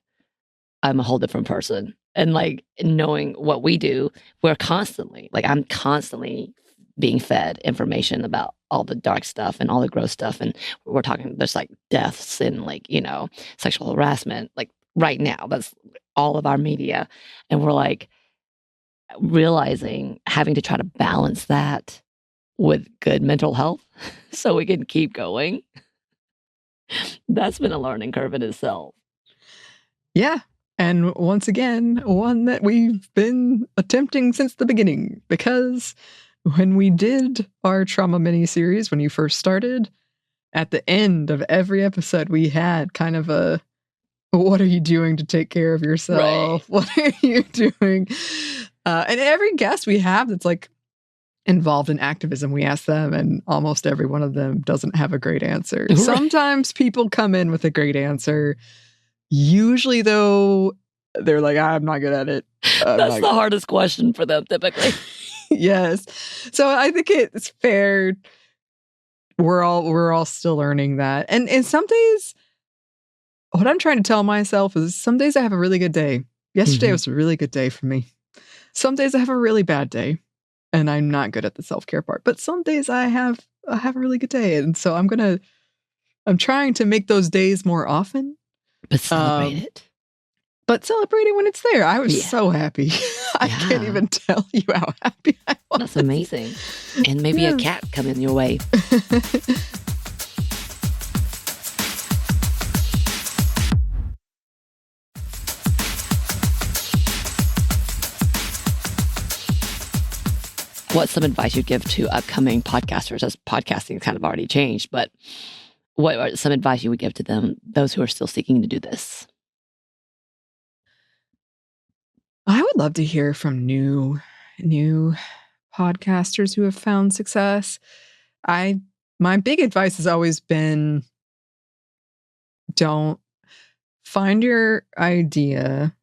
S2: I'm a whole different person. And like, knowing what we do, I'm constantly being fed information about all the dark stuff and all the gross stuff, and we're talking, there's like deaths and like, you know, sexual harassment, like right now, that's all of our media. And we're like realizing having to try to balance that with good mental health so we can keep going. That's been a learning curve in itself.
S1: Yeah. And once again, one that we've been attempting since the beginning, because when we did our trauma mini-series, when you first started, at the end of every episode, we had kind of a, what are you doing to take care of yourself? Right. What are you doing? And every guest we have that's like involved in activism, we ask them, and almost every one of them doesn't have a great answer. Right. Sometimes people come in with a great answer. Usually, though, they're like, I'm not good at it.
S2: That's the hardest question for them, typically.
S1: Yes. So I think it's fair. We're all still learning that. And some days, what I'm trying to tell myself is some days I have a really good day. Yesterday was a really good day for me. Some days I have a really bad day, and I'm not good at the self-care part. But some days I have a really good day. And so I'm trying to make those days more often.
S2: But celebrate it.
S1: But celebrate it when it's there. I was so happy. I can't even tell you how happy I was.
S2: That's amazing. And maybe a cat coming your way. What's some advice you'd give to upcoming podcasters, as podcasting kind of already changed, but what are some advice you would give to them, those who are still seeking to do this?
S1: I would love to hear from new podcasters who have found success. My big advice has always been, don't find your idea,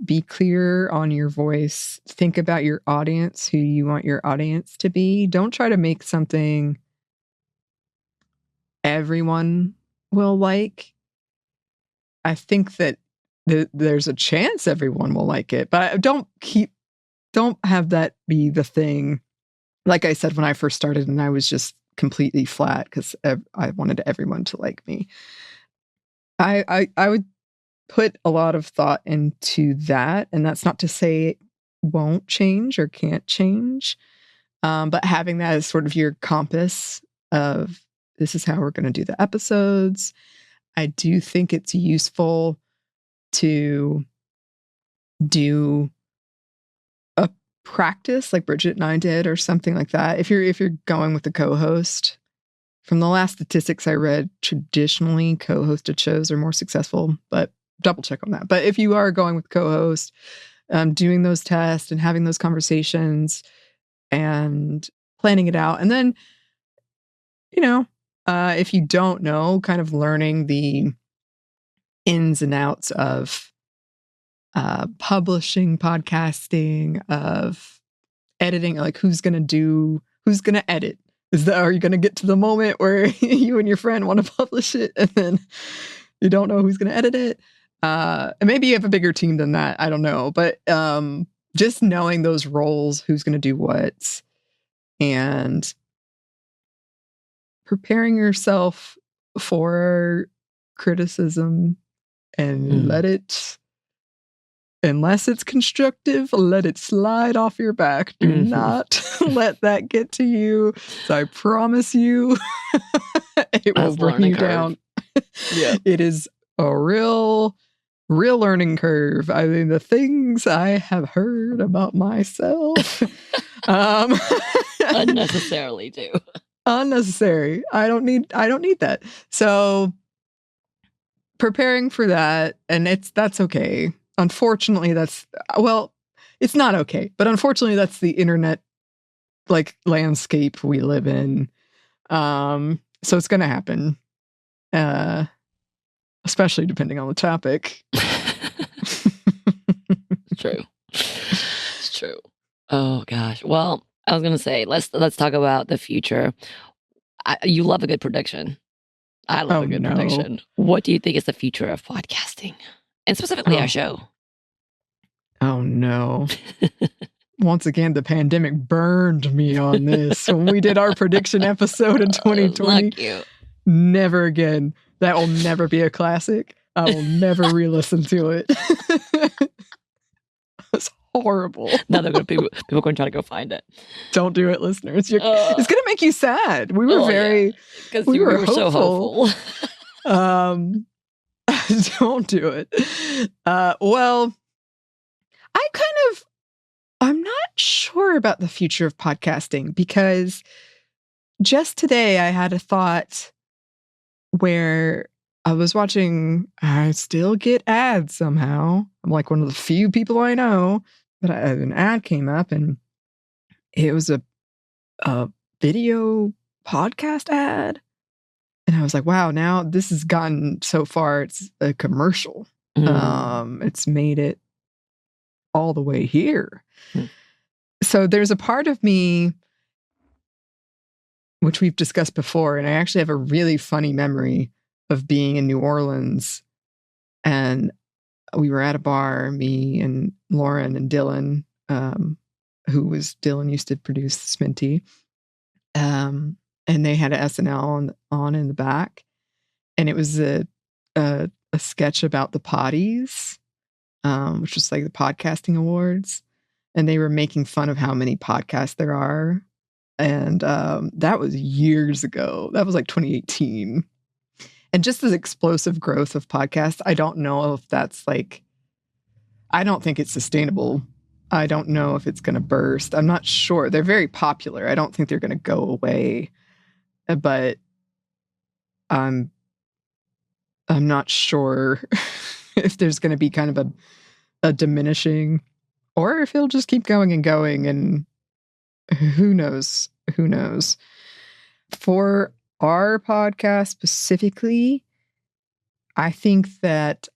S1: be clear on your voice, think about your audience, who you want your audience to be. Don't try to make something everyone will like. I think that there's a chance everyone will like it, but don't have that be the thing. Like I said, when I first started and I was just completely flat because I wanted everyone to like me. I would put a lot of thought into that, and that's not to say it won't change or can't change, but having that as sort of your compass of, this is how we're going to do the episodes. I do think it's useful to do a practice like Bridget and I did, or something like that. If you're going with a co-host, from the last statistics I read, traditionally co-hosted shows are more successful, but double check on that. But if you are going with co-host, doing those tests and having those conversations and planning it out, and then, if you don't know, kind of learning the ins and outs of publishing, podcasting, of editing, like who's going to edit? Are you going to get to the moment where you and your friend want to publish it and then you don't know who's going to edit it? And maybe you have a bigger team than that. I don't know. But just knowing those roles, who's going to do what, and preparing yourself for criticism, and let it, unless it's constructive, let it slide off your back. Do not let that get to you. So I promise you, it will bring you down. Yeah. It is a real learning curve. I mean, the things I have heard about myself.
S2: Unnecessarily too.
S1: Unnecessary. I don't need that. So preparing for that, and that's okay. Unfortunately, it's not okay, but unfortunately that's the internet landscape we live in. So it's going to happen. Especially depending on the topic.
S2: True. It's true. Oh gosh. Well, I was going to say, let's talk about the future. You love a good prediction. I love a good prediction. What do you think is the future of podcasting? And specifically our show?
S1: Oh no. Once again, the pandemic burned me on this. When we did our prediction episode in 2020, never again. That will never be a classic. I will never re-listen to it. It's horrible.
S2: Now they're people are going to try to go find it.
S1: Don't do it, listeners. It's going to make you sad. We were
S2: because we were so hopeful.
S1: Don't do it. Well, I'm not sure about the future of podcasting, because just today I had a thought where I was watching, I still get ads somehow. I'm like one of the few people I know, but an ad came up and it was a video podcast ad. And I was like, wow, now this has gotten so far, it's a commercial. It's made it all the way here. So there's a part of me, which we've discussed before, and I actually have a really funny memory of being in New Orleans, and we were at a bar, me and Lauren and Dylan, Dylan used to produce SMNTY, and they had an SNL on in the back, and it was a sketch about the potties, which was like the podcasting awards, and they were making fun of how many podcasts there are. And that was years ago. That was like 2018. And just the explosive growth of podcasts, I don't know if that's like, I don't think it's sustainable. I don't know if it's going to burst. I'm not sure. They're very popular. I don't think they're going to go away. But I'm not sure if there's going to be kind of a diminishing, or if it'll just keep going and going, and who knows? Who knows? For our podcast specifically, I think that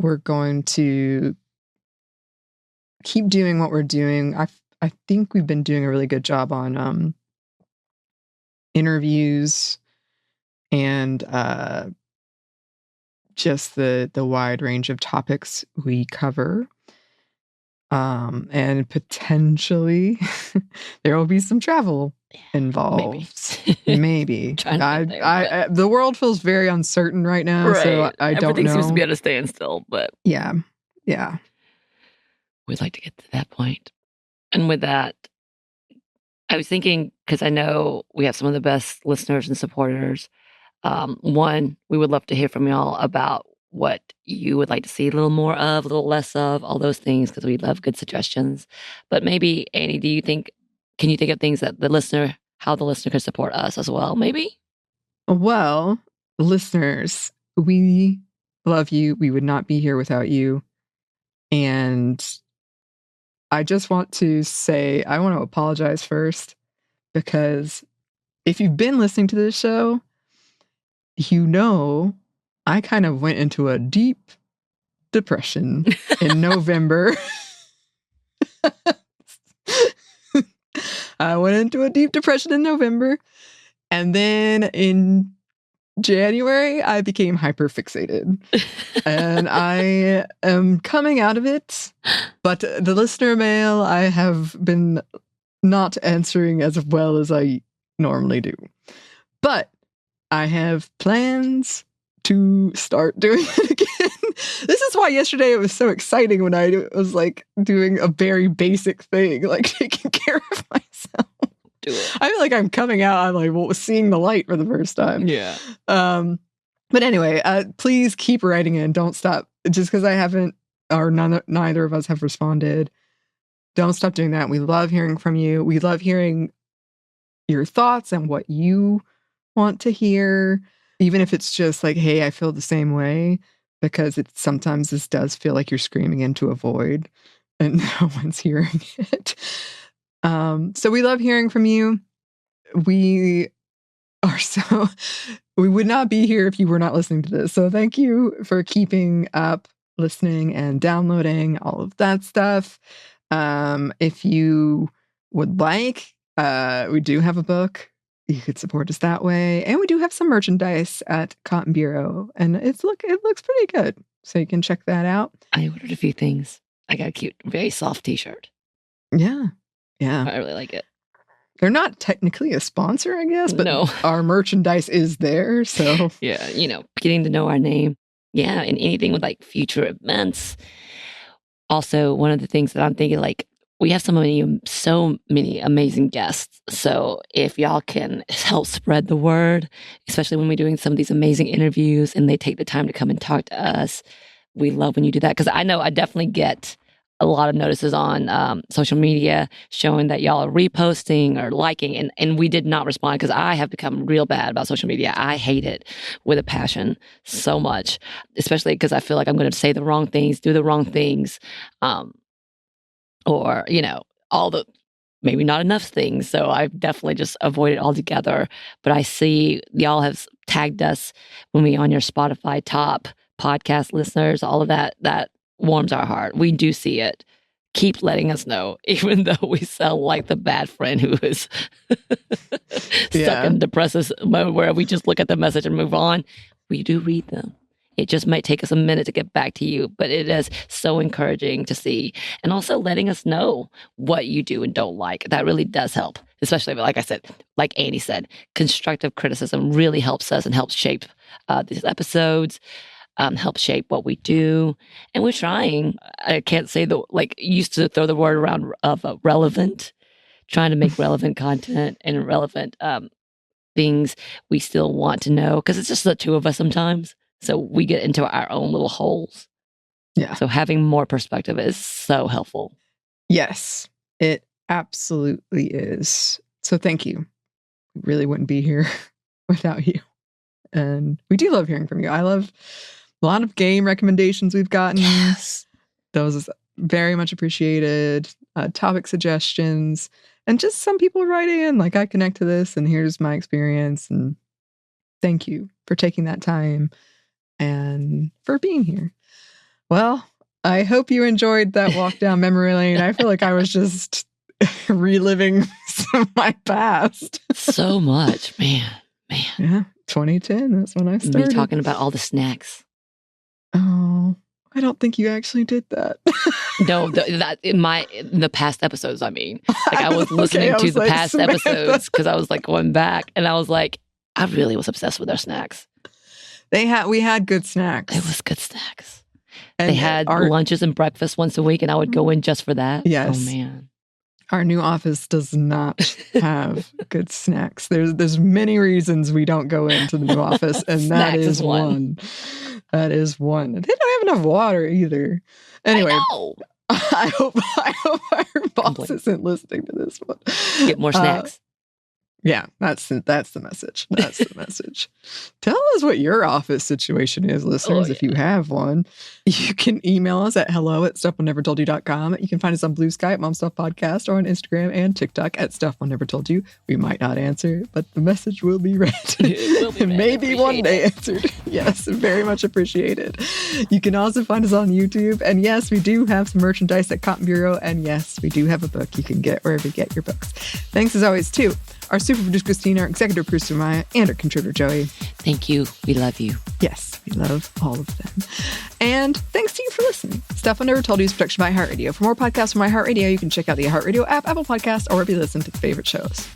S1: we're going to keep doing what we're doing. I think we've been doing a really good job on interviews and just the wide range of topics we cover. And potentially there will be some travel involved. Maybe. The world feels very uncertain right now, right. So I don't know.
S2: Everything seems to be at a standstill, but
S1: yeah.
S2: We'd like to get to that point. And with that, I was thinking, because I know we have some of the best listeners and supporters. One, we would love to hear from y'all about what you would like to see a little more of, a little less of, all those things, because we love good suggestions. But maybe, Anney, can you think of things that how the listener could support us as well, maybe?
S1: Well, listeners, we love you. We would not be here without you. And I just want to say, I want to apologize first, because if you've been listening to this show, you know I kind of went into a deep depression in November. I went into a deep depression in November. And then in January, I became hyperfixated. And I am coming out of it. But the listener mail, I have been not answering as well as I normally do. But I have plans to start doing it again. This is why yesterday it was so exciting when I was like doing a very basic thing, like taking care of myself.
S2: Do it.
S1: I feel like I'm coming out, I'm like, seeing the light for the first time.
S2: Yeah.
S1: But anyway, please keep writing in. Don't stop. Just because I haven't, or neither of us have responded, don't stop doing that. We love hearing from you. We love hearing your thoughts and what you want to hear, even if it's just like, hey, I feel the same way, because sometimes this does feel like you're screaming into a void and no one's hearing it. So we love hearing from you. We would not be here if you were not listening to this. So thank you for keeping up, listening and downloading, all of that stuff. If you would like, we do have a book. You could support us that way. And we do have some merchandise at Cotton Bureau, and it looks pretty good. So you can check that out.
S2: I ordered a few things. I got a cute, very soft t-shirt.
S1: Yeah.
S2: I really like it.
S1: They're not technically a sponsor, I guess, but no. Our merchandise is there. So
S2: yeah, getting to know our name. Yeah, and anything with like future events. Also, one of the things that I'm thinking, like, we have so many amazing guests. So if y'all can help spread the word, especially when we're doing some of these amazing interviews and they take the time to come and talk to us, we love when you do that. Because I know I definitely get a lot of notices on social media showing that y'all are reposting or liking, and we did not respond because I have become real bad about social media. I hate it with a passion so much, especially because I feel like I'm going to say the wrong things, do the wrong things, or, all the maybe not enough things. So I've definitely just avoided it altogether. But I see y'all have tagged us when we on your Spotify top podcast listeners, all of that warms our heart. We do see it. Keep letting us know, even though we sound like the bad friend who is stuck in depressive mode where we just look at the message and move on. We do read them. It just might take us a minute to get back to you, but it is so encouraging to see. And also letting us know what you do and don't like. That really does help. Especially, like I said, like Anney said, constructive criticism really helps us and helps shape these episodes. Help shape what we do. And we're trying. I can't say used to throw the word around of relevant, trying to make relevant content and relevant things we still want to know, because it's just the two of us sometimes. So we get into our own little holes.
S1: Yeah.
S2: So having more perspective is so helpful.
S1: Yes, it absolutely is. So thank you. We really wouldn't be here without you. And we do love hearing from you. I love a lot of game recommendations we've gotten.
S2: Yes.
S1: Those very much appreciated. Topic suggestions. And just some people writing in, like, I connect to this and here's my experience. And thank you for taking that time and for being here. Well, I hope you enjoyed that walk down memory lane. I feel like I was just reliving some of my past.
S2: So much, man.
S1: Yeah, 2010, that's when I started.
S2: Me talking about all the snacks.
S1: Oh, I don't think you actually did that.
S2: No, in the past episodes, I mean. Like, I was listening to the past episodes because I was like going back and I was like, I really was obsessed with their snacks. We had good snacks. It was good snacks. And they had lunches and breakfast once a week and I would go in just for that.
S1: Yes.
S2: Oh, man.
S1: Our new office does not have good snacks. There's many reasons we don't go into the new office, and that is one. That is one. They don't have enough water either. Anyway, I hope our boss isn't listening to this one.
S2: Get more snacks.
S1: Yeah, that's the message. That's the message. Tell us what your office situation is, listeners, if you have one. You can email us at hello@stuffmonevertoldyou.com. You can find us on Blue Sky at Mom Stuff Podcast, or on Instagram and TikTok at Stuff One Never Told You. We might not answer, but the message will be read. It will be read. Maybe one day answered. Yes, very much appreciated. You can also find us on YouTube. And yes, we do have some merchandise at Cotton Bureau. And yes, we do have a book you can get wherever you get your books. Thanks as always, too. Our super producer, Christina, our executive producer, Maya, and our contributor, Joey.
S2: Thank you. We love you.
S1: Yes, we love all of them. And thanks to you for listening. Stuff I Never Told You is production by iHeartRadio. For more podcasts from iHeartRadio, you can check out the iHeartRadio app, Apple Podcasts, or wherever you listen to your favorite shows.